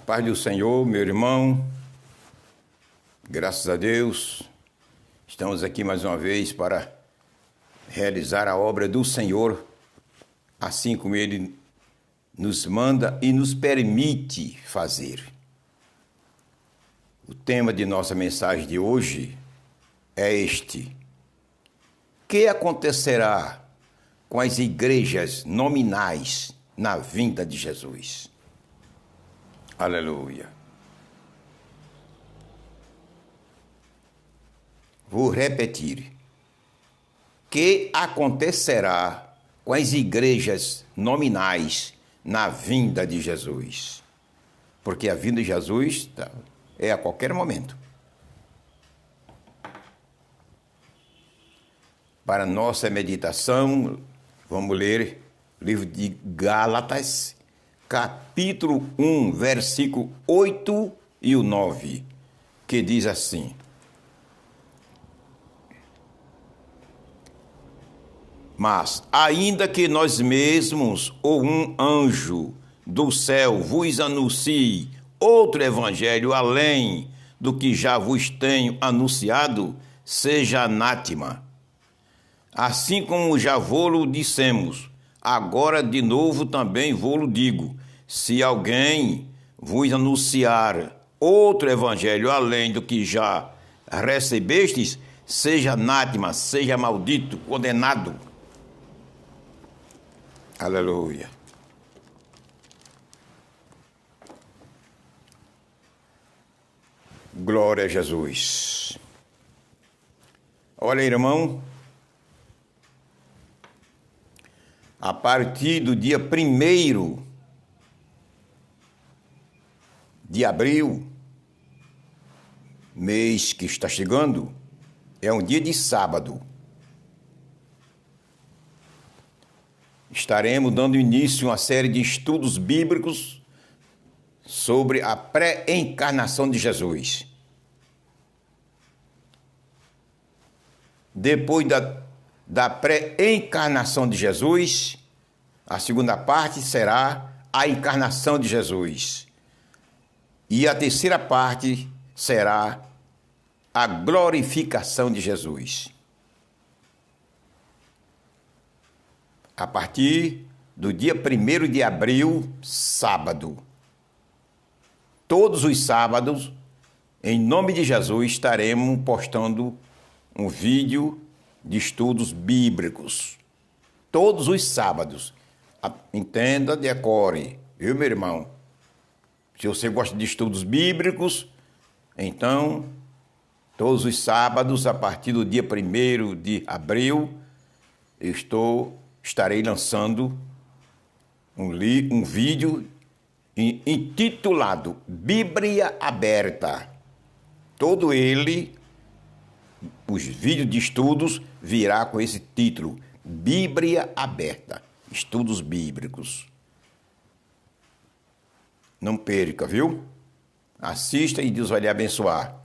Paz do Senhor, meu irmão, graças a Deus, estamos aqui mais uma vez para realizar a obra do Senhor, assim como Ele nos manda e nos permite fazer. O tema de nossa mensagem de hoje é este: que acontecerá com as igrejas nominais na vinda de Jesus? Aleluia. Vou repetir. Que acontecerá com as igrejas nominais na vinda de Jesus? Porque a vinda de Jesus é a qualquer momento. Para nossa meditação, vamos ler o livro de Gálatas, capítulo 1, versículo 8 e o 9, que diz assim: mas, ainda que nós mesmos ou um anjo do céu vos anuncie outro evangelho além do que já vos tenho anunciado, seja anátema. Assim como já vô-lo dissemos, agora de novo também vô-lo digo: se alguém vos anunciar outro evangelho além do que já recebestes, seja anátema, seja maldito, condenado. Aleluia. Glória a Jesus. Olha, irmão, a partir do dia 1º de abril, mês que está chegando, é um dia de sábado. Estaremos dando início a uma série de estudos bíblicos sobre a pré-encarnação de Jesus. Depois da pré-encarnação de Jesus, a segunda parte será a encarnação de Jesus. E a terceira parte será a glorificação de Jesus. A partir do dia 1º de abril, sábado. Todos os sábados, em nome de Jesus, estaremos postando um vídeo de estudos bíblicos. Todos os sábados. Entenda, decore, viu, meu irmão? Se você gosta de estudos bíblicos, então, todos os sábados, a partir do dia 1º de abril, estarei lançando um vídeo intitulado Bíblia Aberta. Todo ele, os vídeos de estudos, virá com esse título, Bíblia Aberta, estudos bíblicos. Não perca, viu? Assista e Deus vai lhe abençoar.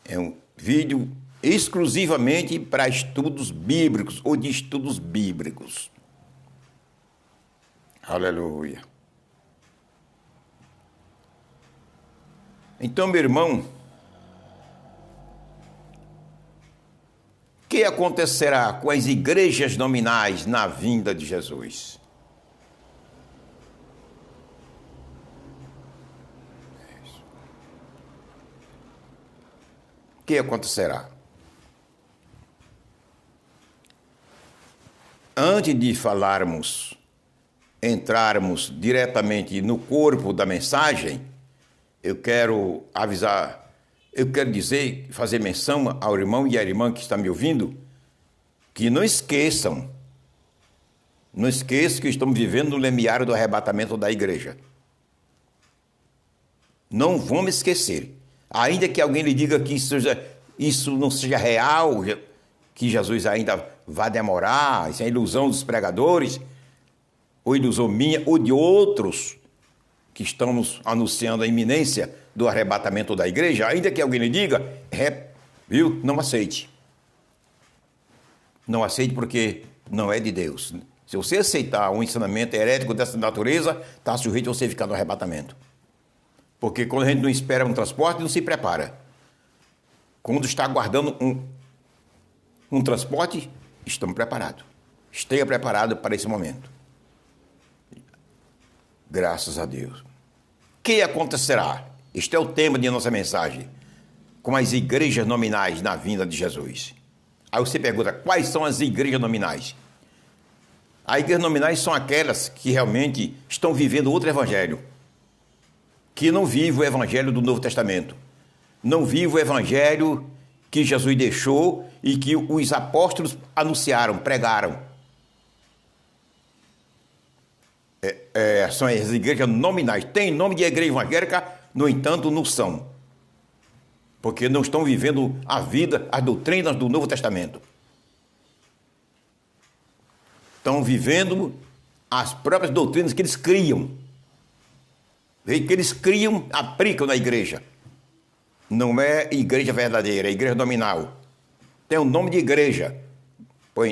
É um vídeo exclusivamente para estudos bíblicos ou de estudos bíblicos. Aleluia. Então, meu irmão, o que acontecerá com as igrejas nominais na vinda de Jesus? O que acontecerá? Antes de entrarmos diretamente no corpo da mensagem, eu quero dizer, fazer menção ao irmão e à irmã que está me ouvindo, que não esqueçam que estamos vivendo no lemiário do arrebatamento da igreja. Não vamos esquecer. Ainda que alguém lhe diga que isso não seja real, que Jesus ainda vai demorar, isso é ilusão dos pregadores, ou ilusão minha, ou de outros que estamos anunciando a iminência do arrebatamento da igreja, ainda que alguém lhe diga, não aceite. Não aceite porque não é de Deus. Se você aceitar um ensinamento herético dessa natureza, está sujeito a você ficar no arrebatamento. Porque quando a gente não espera um transporte, não se prepara. Quando está aguardando um transporte, estamos preparados. Esteja preparado para esse momento. Graças a Deus. O que acontecerá? Este é o tema de nossa mensagem. Com as igrejas nominais na vinda de Jesus. Aí você pergunta, quais são as igrejas nominais? As igrejas nominais são aquelas que realmente estão vivendo outro evangelho. Que não vive o evangelho do Novo Testamento. Não vive o evangelho que Jesus deixou e que os apóstolos anunciaram, pregaram. São as igrejas nominais. Tem nome de igreja evangélica, no entanto, não são. Porque não estão vivendo a vida, as doutrinas do Novo Testamento. Estão vivendo as próprias doutrinas que eles criam. Que eles criam, aplicam na igreja. Não é igreja verdadeira, é igreja nominal. Tem o nome de igreja.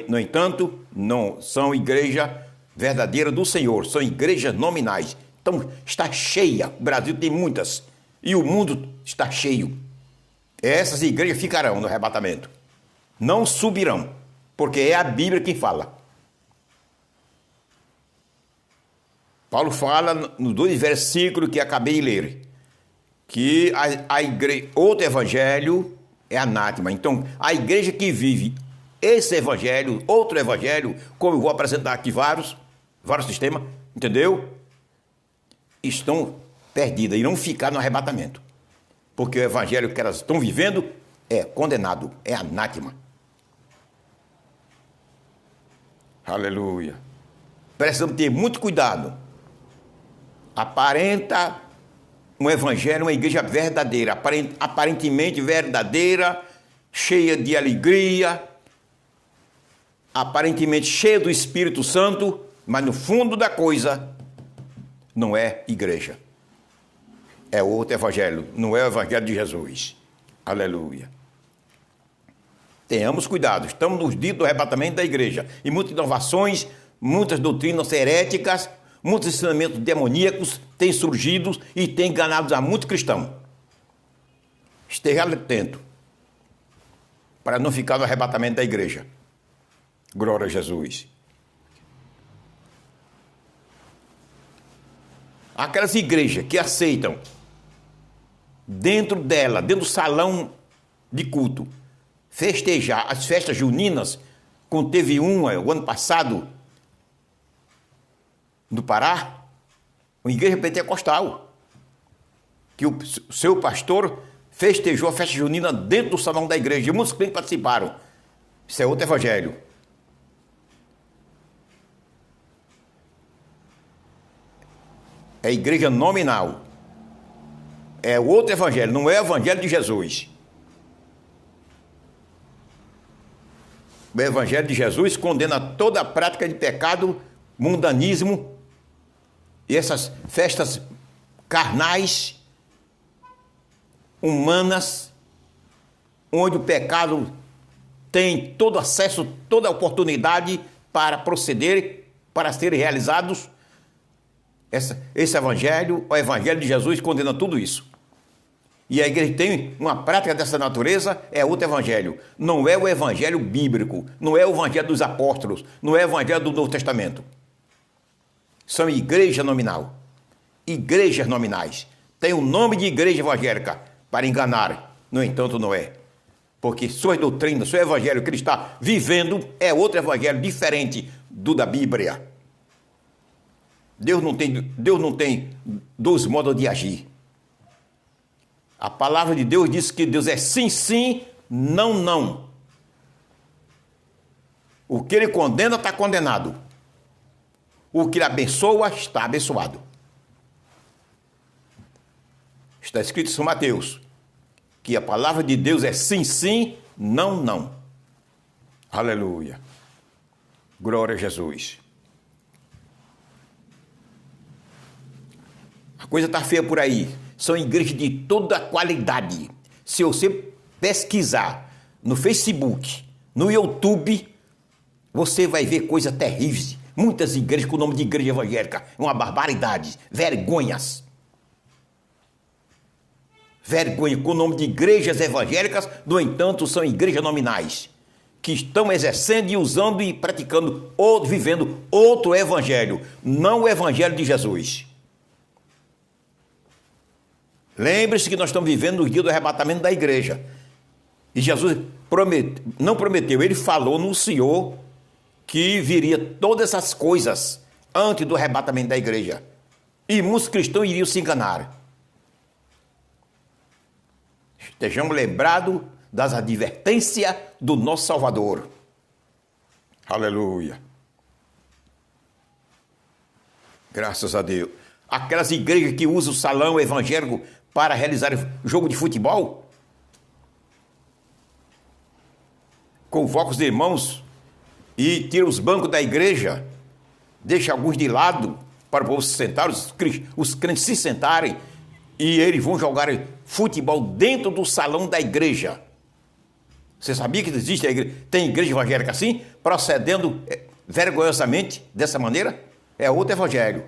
No entanto, não são igreja verdadeira do Senhor, são igrejas nominais. Então, está cheia. O Brasil tem muitas. E o mundo está cheio. Essas igrejas ficarão no arrebatamento. Não subirão, porque é a Bíblia quem fala. Paulo fala nos 2 versículos que acabei de ler, que a igreja, outro evangelho é anátema. Então, a igreja que vive esse evangelho, outro evangelho, como eu vou apresentar aqui vários sistemas, entendeu? Estão perdidas, irão ficar no arrebatamento. Porque o evangelho que elas estão vivendo é condenado, é anátema. Aleluia. Precisamos ter muito cuidado. Aparenta um evangelho, uma igreja verdadeira, aparentemente verdadeira, cheia de alegria, aparentemente cheia do Espírito Santo, mas no fundo da coisa não é igreja. É outro evangelho, não é o evangelho de Jesus. Aleluia. Tenhamos cuidado, estamos nos dias do arrebatamento da igreja. E muitas inovações, muitas doutrinas heréticas, muitos ensinamentos demoníacos têm surgido e têm enganado a muitos cristãos. Esteja atento para não ficar no arrebatamento da igreja. Glória a Jesus. Aquelas igrejas que aceitam dentro do salão de culto, festejar as festas juninas, como teve uma o ano passado no Pará, uma igreja pentecostal, que o seu pastor festejou a festa junina dentro do salão da igreja, e muitos crentes participaram. Isso é outro evangelho. É igreja nominal. É outro evangelho, não é o evangelho de Jesus. O evangelho de Jesus condena toda a prática de pecado, mundanismo e essas festas carnais, humanas, onde o pecado tem todo acesso, toda oportunidade para proceder, para serem realizados. Esse evangelho, o evangelho de Jesus, condena tudo isso. E a igreja tem uma prática dessa natureza, é outro evangelho. Não é o evangelho bíblico, não é o evangelho dos apóstolos, não é o evangelho do Novo Testamento. São igreja nominal. Igrejas nominais. Tem o nome de igreja evangélica para enganar. No entanto, não é. Porque sua doutrina, seu evangelho que ele está vivendo é outro evangelho diferente do da Bíblia. Deus não tem dois modos de agir. A palavra de Deus diz que Deus é sim, sim, não, não. O que ele condena está condenado. O que ele abençoa está abençoado. Está escrito em São Mateus que a palavra de Deus é sim, sim, não, não. Aleluia. Glória a Jesus. A coisa está feia por aí. São igrejas de toda qualidade. Se você pesquisar no Facebook, no YouTube, você vai ver coisas terríveis. Muitas igrejas com o nome de igreja evangélica. Uma barbaridade. Vergonhas. Vergonha com o nome de igrejas evangélicas, no entanto, são igrejas nominais, que estão exercendo e usando e praticando, ou vivendo outro evangelho, não o evangelho de Jesus. Lembre-se que nós estamos vivendo os dias do arrebatamento da igreja. E Jesus não prometeu, ele falou, anunciou que viria todas essas coisas antes do arrebatamento da igreja. E muitos cristãos iriam se enganar. Estejamos lembrados das advertências do nosso Salvador. Aleluia. Graças a Deus. Aquelas igrejas que usam o salão evangélico para realizar jogo de futebol, convoca os irmãos e tira os bancos da igreja, deixa alguns de lado para o povo se sentar, os crentes se sentarem, e eles vão jogar futebol dentro do salão da igreja. Você sabia que existe tem igreja evangélica assim, procedendo vergonhosamente dessa maneira? É outro evangelho.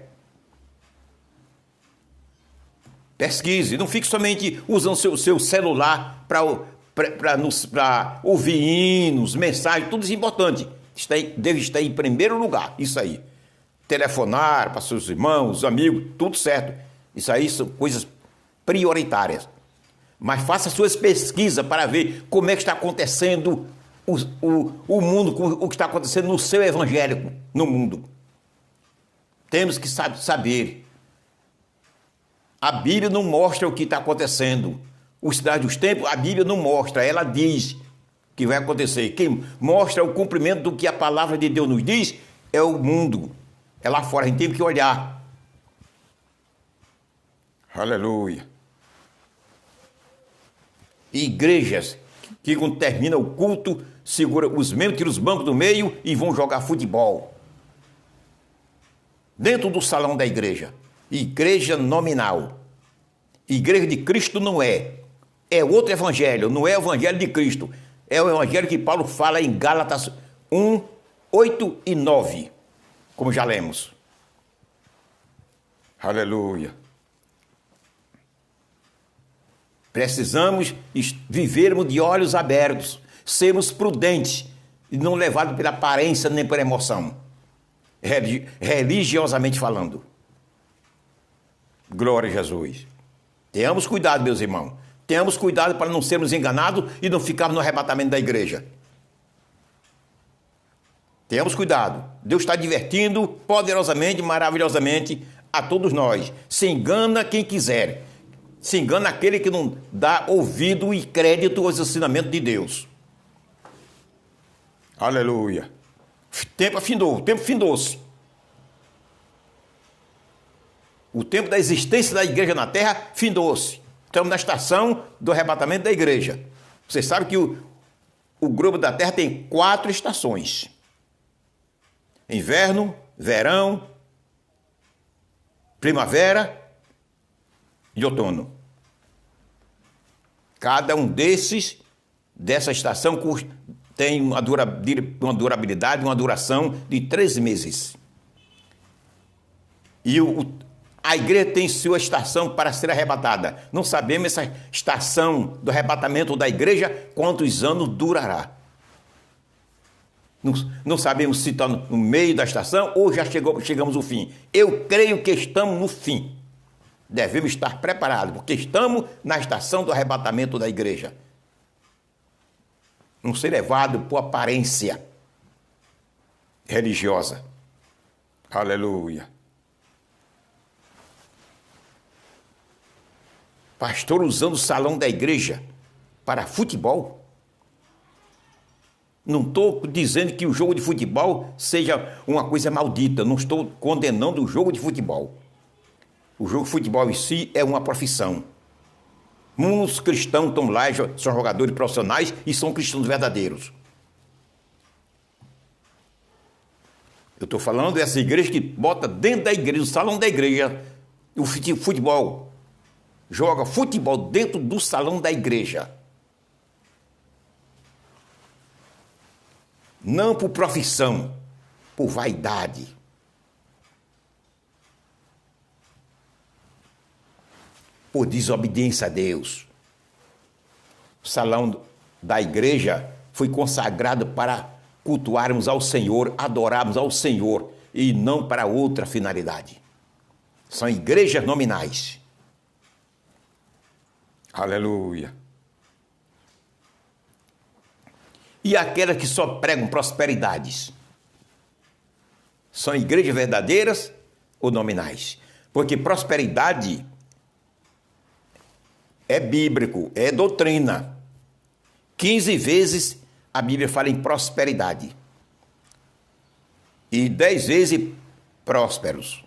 Pesquise, não fique somente usando seu celular para ouvir hinos, mensagens, tudo isso é importante. Deve estar em primeiro lugar, isso aí. Telefonar para seus irmãos, amigos, tudo certo. Isso aí são coisas prioritárias. Mas faça suas pesquisas para ver como é que está acontecendo o mundo, o que está acontecendo no seu evangélico, no mundo. Temos que saber. A Bíblia não mostra o que está acontecendo. Os sinais dos tempos, a Bíblia não mostra, ela diz que vai acontecer. Quem mostra o cumprimento do que a palavra de Deus nos diz é o mundo. É lá fora, a gente tem que olhar. Aleluia. Igrejas que quando termina o culto, segura os membros, tira os bancos do meio e vão jogar futebol. Dentro do salão da igreja. Igreja nominal. Igreja de Cristo não é. É outro evangelho, não é o evangelho de Cristo. É o evangelho que Paulo fala em Gálatas 1, 8 e 9. Como já lemos. Aleluia. Precisamos vivermos de olhos abertos, sermos prudentes e não levados pela aparência nem pela emoção, religiosamente falando. Glória a Jesus. Tenhamos cuidado, meus irmãos. Tenhamos cuidado para não sermos enganados e não ficarmos no arrebatamento da igreja. Tenhamos cuidado. Deus está divertindo poderosamente, maravilhosamente a todos nós. Se engana quem quiser. Se engana aquele que não dá ouvido e crédito aos ensinamentos de Deus. Aleluia. O tempo findou-se. O tempo da existência da igreja na terra findou-se. Estamos na estação do arrebatamento da igreja. Você sabe que o globo da terra tem 4 estações. Inverno, verão, primavera e outono. Cada um dessa estação tem uma durabilidade, uma duração de 3 meses. E a igreja tem sua estação para ser arrebatada. Não sabemos essa estação do arrebatamento da igreja quantos anos durará. Não sabemos se está no meio da estação ou já chegamos ao fim. Eu creio que estamos no fim. Devemos estar preparados, porque estamos na estação do arrebatamento da igreja. Não ser levado por aparência religiosa. Aleluia. Pastor usando o salão da igreja para futebol? Não estou dizendo que o jogo de futebol seja uma coisa maldita. Não estou condenando o jogo de futebol. O jogo de futebol em si é uma profissão. Muitos cristãos estão lá, são jogadores profissionais e são cristãos verdadeiros. Eu estou falando dessa igreja que bota dentro da igreja, no salão da igreja, o futebol. Joga futebol dentro do salão da igreja. Não por profissão. por vaidade. Por desobediência a Deus. O salão da igreja foi consagrado para cultuarmos ao Senhor, adorarmos ao Senhor e não para outra finalidade. São igrejas nominais. Aleluia. E aquelas que só pregam prosperidades? São igrejas verdadeiras ou nominais? Porque prosperidade é bíblico, é doutrina. 15 vezes a Bíblia fala em prosperidade. E 10 vezes prósperos.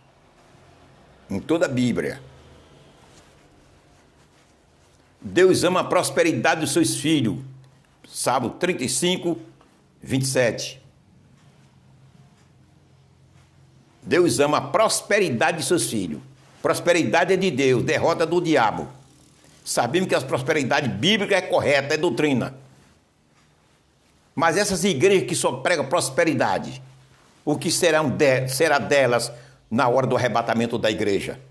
Em toda a Bíblia. Deus ama a prosperidade dos seus filhos. Salmo 35, 27. Deus ama a prosperidade de seus filhos. Prosperidade é de Deus, derrota do diabo. Sabemos que a prosperidade bíblica é correta, é doutrina. Mas essas igrejas que só pregam prosperidade, o que será delas na hora do arrebatamento da igreja?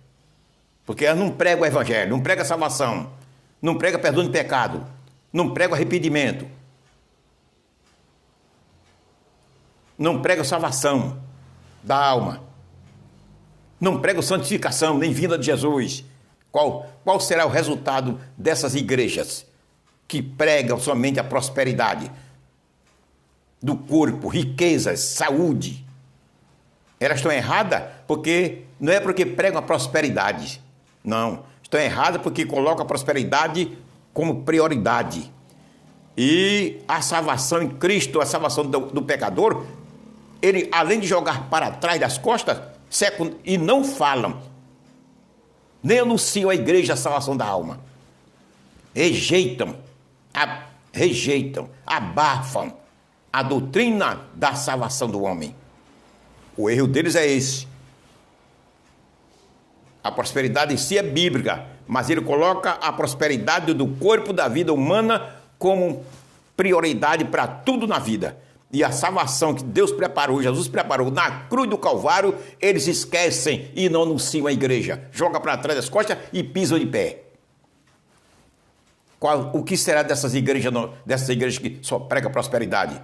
Porque elas não pregam o evangelho, não pregam a salvação, não pregam perdão de pecado, não pregam arrependimento, não pregam salvação da alma, não pregam santificação, nem vinda de Jesus. Qual será o resultado dessas igrejas que pregam somente a prosperidade do corpo, riquezas, saúde? Elas estão erradas porque não é porque pregam a prosperidade. Não, estão erradas porque colocam a prosperidade como prioridade. E a salvação em Cristo, a salvação do pecador, ele, além de jogar para trás das costas, e não falam, nem anunciam à igreja a salvação da alma. Rejeitam, abafam a doutrina da salvação do homem. O erro deles é esse. A prosperidade em si é bíblica, mas ele coloca a prosperidade do corpo, da vida humana, como prioridade para tudo na vida. E a salvação que Deus preparou, Jesus preparou na cruz do Calvário, eles esquecem e não anunciam a igreja. Joga para trás das costas e pisam de pé. O que será dessas igrejas que só pregam prosperidade?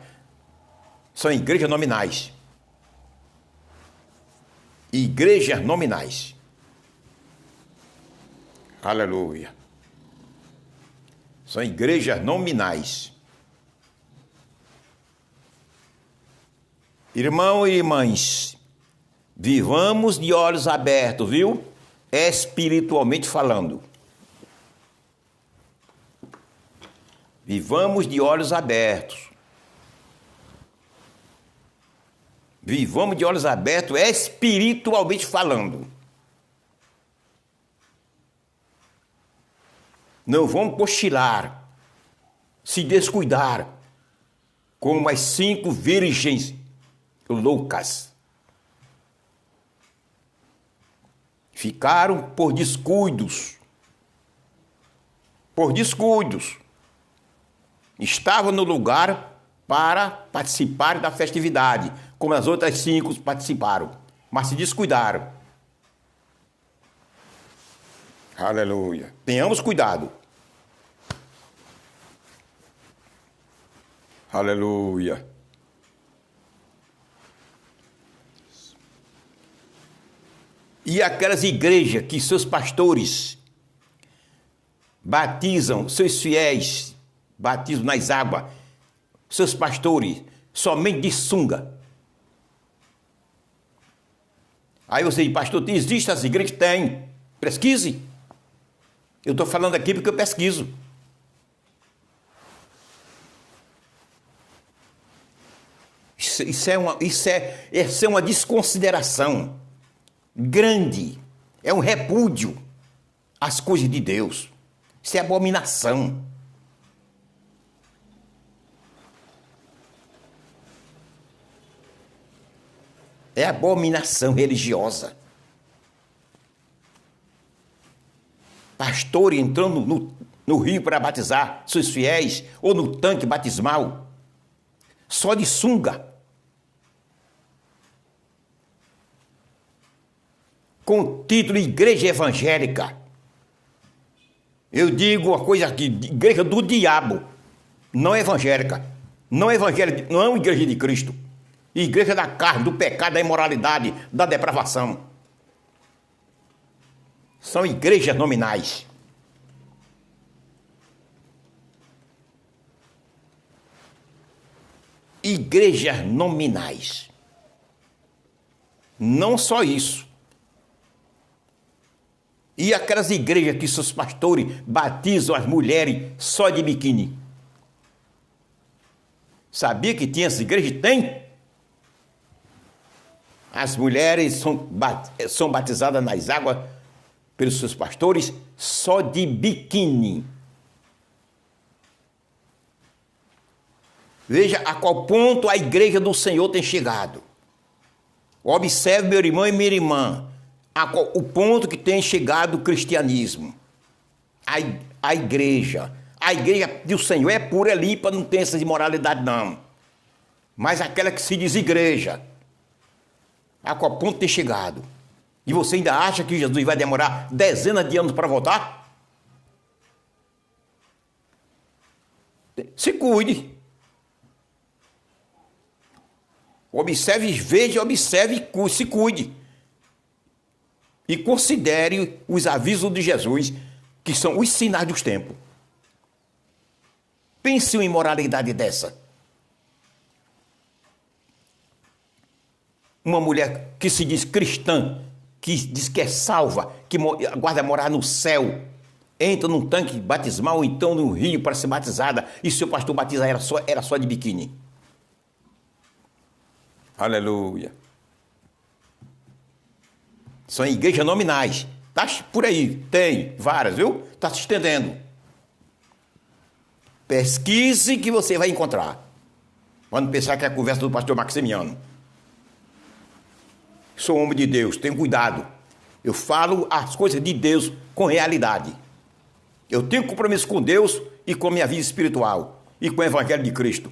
São igrejas nominais. Igrejas nominais. Aleluia. São igrejas nominais. Irmãos e irmãs, vivamos de olhos abertos, viu? Espiritualmente falando. Vivamos de olhos abertos. Vivamos de olhos abertos, espiritualmente falando. Não vamos cochilar, se descuidar, como as 5 virgens loucas. Ficaram por descuidos. Estavam no lugar para participar da festividade, como as outras 5 participaram, mas se descuidaram. Aleluia. Tenhamos cuidado. Aleluia. E aquelas igrejas que seus pastores batizam seus fiéis, batizam nas águas, seus pastores, somente de sunga. Aí você diz, pastor, existe as igrejas? Tem. Pesquise. Eu estou falando aqui porque eu pesquiso. Isso é uma desconsideração grande. É um repúdio às coisas de Deus. Isso é abominação. É abominação religiosa. Pastor entrando no rio para batizar seus fiéis, ou no tanque batismal, só de sunga. com o título Igreja Evangélica. Eu digo uma coisa aqui, igreja do diabo, não evangélica. Não é evangélica, não é uma igreja de Cristo. Igreja da carne, do pecado, da imoralidade, da depravação. São igrejas nominais. Igrejas nominais. Não só isso. E aquelas igrejas que seus pastores batizam as mulheres só de biquíni. Sabia que tinha essa igreja? Tem. As mulheres são batizadas nas águas pelos seus pastores só de biquíni. Veja a qual ponto a igreja do Senhor tem chegado. Observe, meu irmão e minha irmã, o ponto que tem chegado o cristianismo. A igreja do Senhor é pura, é limpa, não tem essa imoralidade não. Mas aquela que se diz igreja, a qual ponto tem chegado? E você ainda acha que Jesus vai demorar dezenas de anos para voltar? Se cuide. Observe, veja, observe, se cuide. E considere os avisos de Jesus, que são os sinais dos tempos. Pense em imoralidade dessa. Uma mulher que se diz cristã, que diz que é salva, que aguarda morar no céu, entra num tanque batismal ou então num rio para ser batizada, e seu pastor batiza era só de biquíni. Aleluia. São igrejas nominais. Tá por aí, tem várias, viu? Está se estendendo. Pesquise que você vai encontrar. Quando pensar que é a conversa do pastor Maximiano. Sou homem de Deus, tenho cuidado. Eu falo as coisas de Deus com realidade. Eu tenho compromisso com Deus e com a minha vida espiritual. E com o Evangelho de Cristo.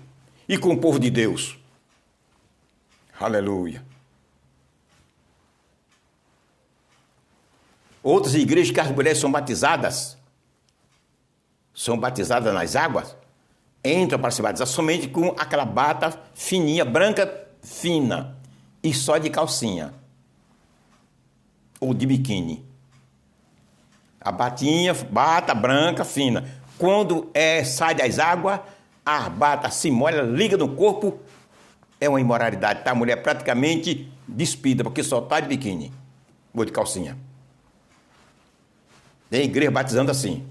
E com o povo de Deus. Aleluia. Outras igrejas que as mulheres são batizadas nas águas, entram para se batizar somente com aquela bata fininha, branca, fina, e só de calcinha, ou de biquíni. A bata branca, fina. Quando sai das águas, a bata se molha, liga no corpo, é uma imoralidade. Tá? A mulher praticamente despida, porque só está de biquíni, ou de calcinha. Tem igreja batizando assim.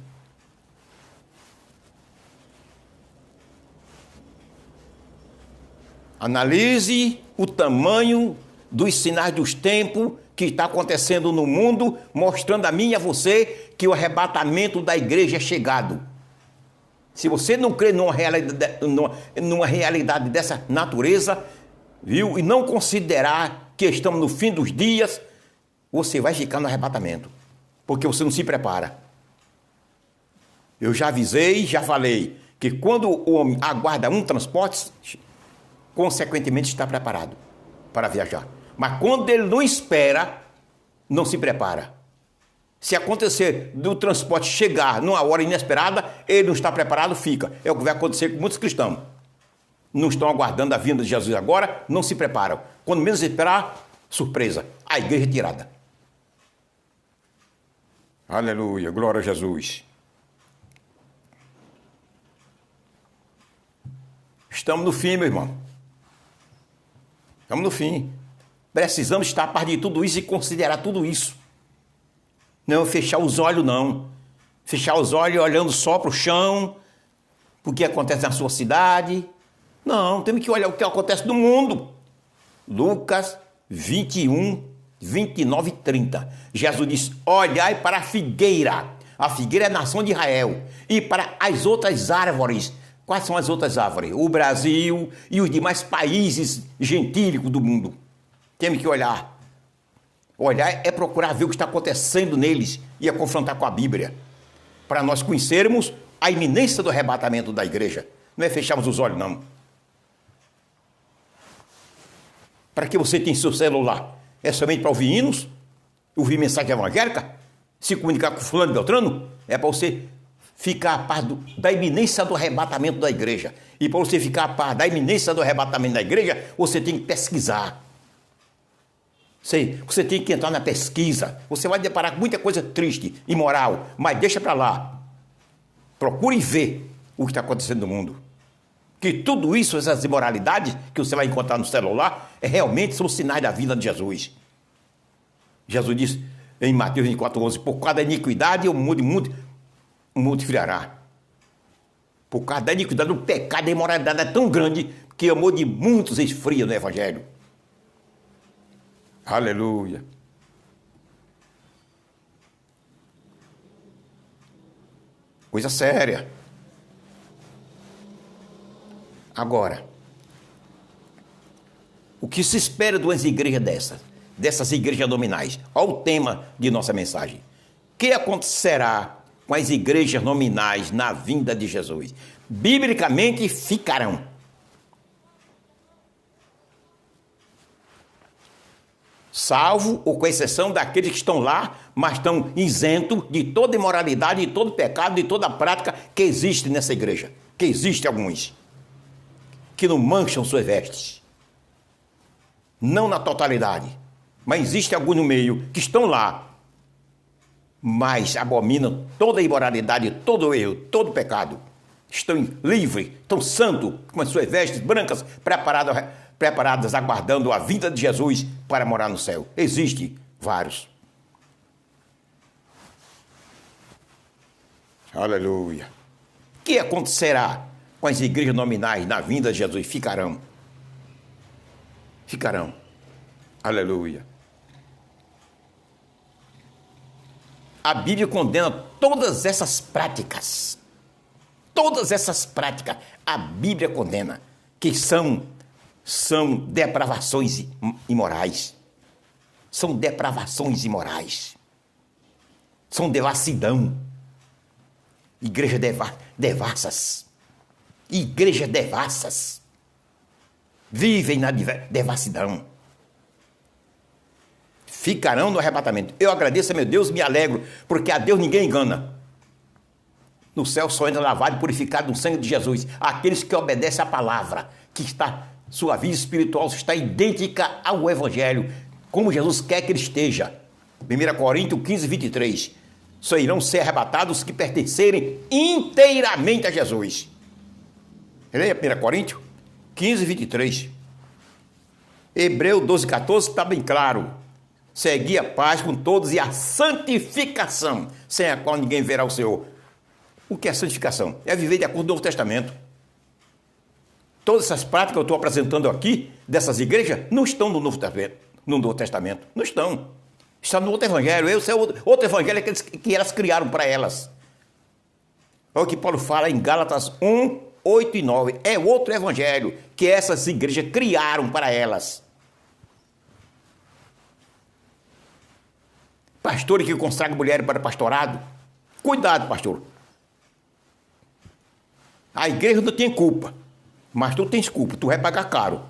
Analise o tamanho dos sinais dos tempos que está acontecendo no mundo, mostrando a mim e a você que o arrebatamento da igreja é chegado. Se você não crê numa realidade dessa natureza, viu, e não considerar que estamos no fim dos dias, você vai ficar no arrebatamento. Porque você não se prepara. Eu já avisei, já falei, que quando o homem aguarda um transporte, consequentemente está preparado para viajar. Mas quando ele não espera, não se prepara. Se acontecer do transporte chegar numa hora inesperada, ele não está preparado, fica. É o que vai acontecer com muitos cristãos. Não estão aguardando a vinda de Jesus agora, não se preparam. Quando menos esperar, surpresa, a igreja é tirada. Aleluia, glória a Jesus. Estamos no fim, meu irmão. Estamos no fim. Precisamos estar a par de tudo isso e considerar tudo isso. Não fechar os olhos, não. Fechar os olhos olhando só para o chão, para o que acontece na sua cidade. Não, temos que olhar o que acontece no mundo. Lucas 21, 29 e 30. Jesus diz: olhai para a figueira. A figueira é a nação de Israel. E para as outras árvores. Quais são as outras árvores? O Brasil e os demais países gentílicos do mundo. Temos que olhar. Olhar é procurar ver o que está acontecendo neles e a confrontar com a Bíblia. Para nós conhecermos a iminência do arrebatamento da igreja. Não é fecharmos os olhos, não. Para que você tem seu celular? É somente para ouvir hinos? ouvir mensagem evangélica, se comunicar com fulano e beltrano, é para você ficar a par da iminência do arrebatamento da igreja. E para você ficar a par da iminência do arrebatamento da igreja, você tem que pesquisar. Você tem que entrar na pesquisa. Você vai deparar com muita coisa triste, imoral, mas deixa para lá. Procure ver o que está acontecendo no mundo. Que tudo isso, essas imoralidades que você vai encontrar no celular, realmente são sinais da vinda de Jesus. Jesus disse em Mateus 24:11, por causa da iniquidade o mundo friará. Por causa da iniquidade, o pecado, da imoralidade é tão grande que o amor de muitos esfria no Evangelho. Aleluia. Coisa séria. Agora, o que se espera de umas igrejas dessas igrejas nominais? Olha o tema de nossa mensagem. O que acontecerá com as igrejas nominais na vinda de Jesus? Biblicamente ficarão. Salvo ou com exceção daqueles que estão lá, mas estão isentos de toda imoralidade, de todo pecado, de toda prática que existe nessa igreja. Que existe alguns que não mancham suas vestes. Não na totalidade, mas existe alguns no meio que estão lá, mas abominam toda a imoralidade, todo o erro, todo o pecado. Estão livres, estão santos, com as suas vestes brancas, preparadas, aguardando a vinda de Jesus para morar no céu. Existem vários. Aleluia. O que acontecerá com as igrejas nominais na vinda de Jesus? Ficarão. Ficarão. Aleluia. A Bíblia condena todas essas práticas. Todas essas práticas a Bíblia condena, que são depravações imorais. São depravações imorais. São devassidão. Igrejas devassas. Igrejas devassas. Vivem na devassidão. Ficarão no arrebatamento. Eu agradeço a meu Deus e me alegro, porque a Deus ninguém engana. No céu só entra lavado e purificado no sangue de Jesus. Aqueles que obedecem à palavra, que sua vida espiritual está idêntica ao Evangelho, como Jesus quer que ele esteja. 1 Coríntios 15:23. Só irão ser arrebatados os que pertencerem inteiramente a Jesus. Leia 1 Coríntios 15:23. Hebreu 12:14 está bem claro. Segui a paz com todos e a santificação, sem a qual ninguém verá o Senhor. O que é santificação? É viver de acordo com o Novo Testamento. Todas essas práticas que eu estou apresentando aqui, dessas igrejas, não estão no Novo Testamento. Não estão. Está no outro evangelho. Esse é outro evangelho que elas criaram para elas. Olha o que Paulo fala em Gálatas 1, 8 e 9. É outro evangelho que essas igrejas criaram para elas. Pastores que consagram mulheres para pastorado. Cuidado, pastor. A igreja não tem culpa, mas tu tens culpa, tu vai pagar caro.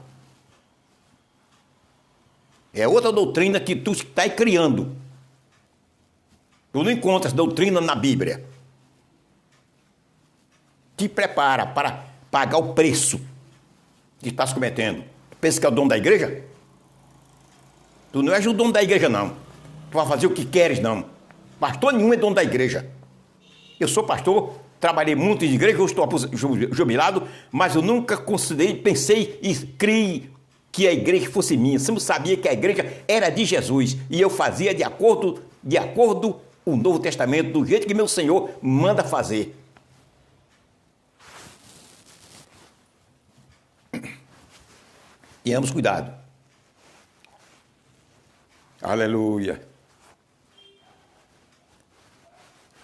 É outra doutrina que tu está criando. Tu não encontras doutrina na Bíblia. Te prepara para pagar o preço que estás cometendo. Tu pensa que é o dono da igreja? Tu não és o dono da igreja, não. Tu vai fazer o que queres, não. Pastor nenhum é dono da igreja. Eu sou pastor, trabalhei muito em igreja, eu estou jubilado, mas eu nunca pensei e criei que a igreja fosse minha. Eu sempre sabia que a igreja era de Jesus e eu fazia de acordo o Novo Testamento, do jeito que meu Senhor manda fazer. Tenhamos cuidado. Aleluia.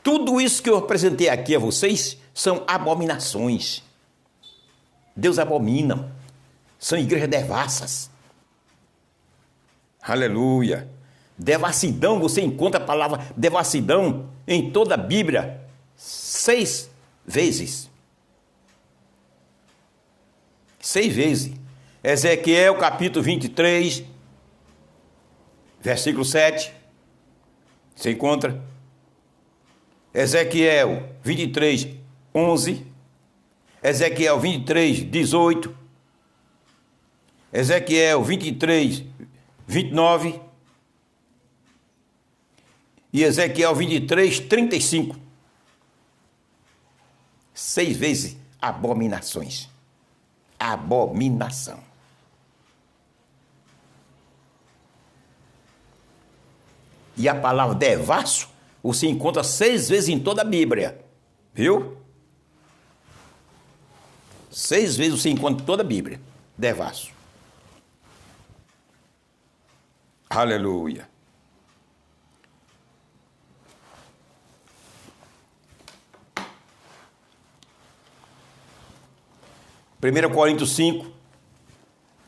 Tudo isso que eu apresentei aqui a vocês são abominações. Deus abomina. São igrejas devassas. Aleluia. Devassidão, você encontra a palavra devassidão em toda a Bíblia 6 vezes. 6 vezes. Ezequiel capítulo 23, versículo 7. Você encontra? Ezequiel 23, 11. Ezequiel 23, 18. Ezequiel 23, 29. E Ezequiel 23, 35. 6 vezes abominações. Abominação. E a palavra devasso você encontra 6 vezes em toda a Bíblia. Viu? 6 vezes você encontra em toda a Bíblia. Devasso. Aleluia. Primeira Coríntios 5.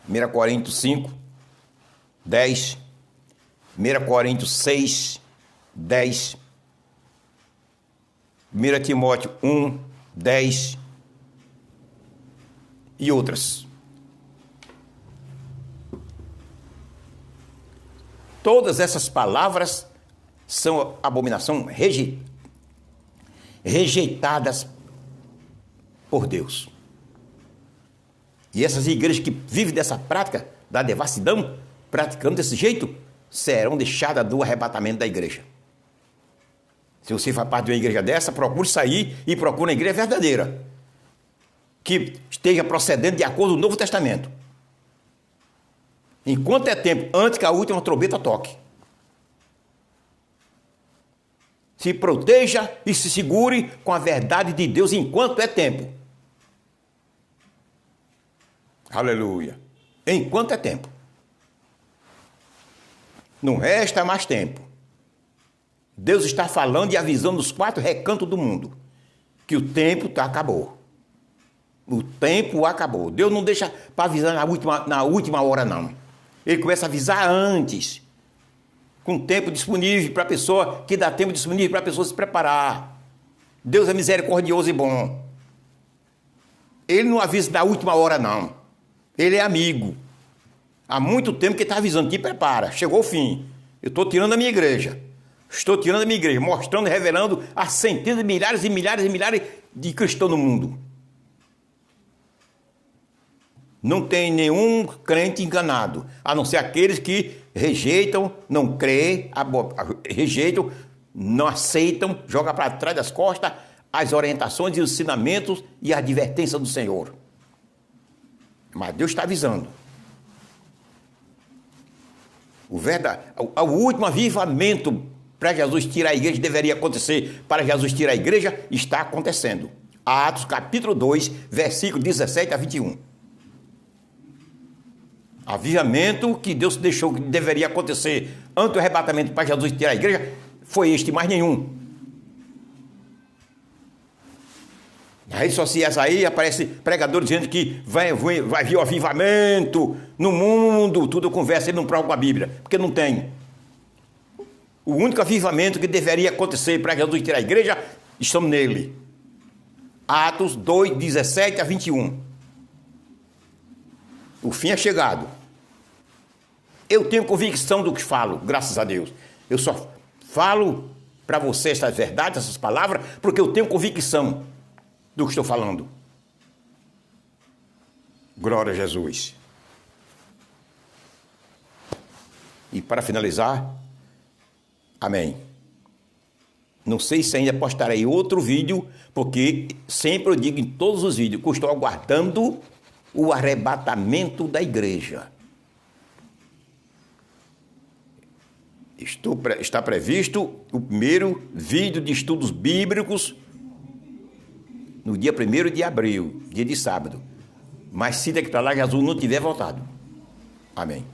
1 Coríntios 5, 10. 1 Coríntios 6, 10. 1 Timóteo 1, 10. E outras. Todas essas palavras são abominação rejeitadas por Deus. E essas igrejas que vivem dessa prática da devassidão, praticando desse jeito, serão deixadas do arrebatamento da igreja. Se você faz parte de uma igreja dessa, procure sair e procure uma igreja verdadeira, que esteja procedendo de acordo com o Novo Testamento. Enquanto é tempo, antes que a última trombeta toque. Se proteja e se segure com a verdade de Deus enquanto é tempo. Aleluia. Enquanto é tempo. Não resta mais tempo. Deus está falando e avisando os 4 recantos do mundo que o tempo acabou. O tempo acabou. Deus não deixa para avisar na última hora, não. Ele começa a avisar antes, com tempo disponível para a pessoa, que dá tempo disponível para a pessoa se preparar. Deus é misericordioso e bom. Ele não avisa na última hora, não. Ele é amigo. Há muito tempo que está avisando, te prepara, chegou o fim. Eu estou tirando a minha igreja. Estou tirando a minha igreja, mostrando, revelando a centenas de milhares e milhares e milhares de cristãos no mundo. Não tem nenhum crente enganado, a não ser aqueles que rejeitam, não creem, rejeitam, não aceitam, jogam para trás das costas as orientações e os ensinamentos e a advertência do Senhor. Mas Deus está avisando. O último avivamento para Jesus tirar a igreja deveria acontecer. Para Jesus tirar a igreja, está acontecendo. Atos capítulo 2, versículo 17 a 21. Avivamento que Deus deixou que deveria acontecer antes do arrebatamento para Jesus tirar a igreja foi este, mais nenhum. Nas redes sociais aí aparece pregador dizendo que vai vir o avivamento no mundo, tudo conversa, ele não prova com a Bíblia, porque não tem. O único avivamento que deveria acontecer para Jesus tirar a igreja, estamos nele. Atos 2, 17 a 21. O fim é chegado. Eu tenho convicção do que falo, graças a Deus. Eu só falo para você essas verdades, essas palavras, porque eu tenho convicção do que estou falando. Glória a Jesus. E para finalizar, amém. Não sei se ainda postarei outro vídeo, porque sempre eu digo em todos os vídeos que eu estou aguardando o arrebatamento da igreja. Está previsto o primeiro vídeo de estudos bíblicos no dia 1º de abril, dia de sábado. Mas se daqui para lá Jesus não tiver voltado. Amém.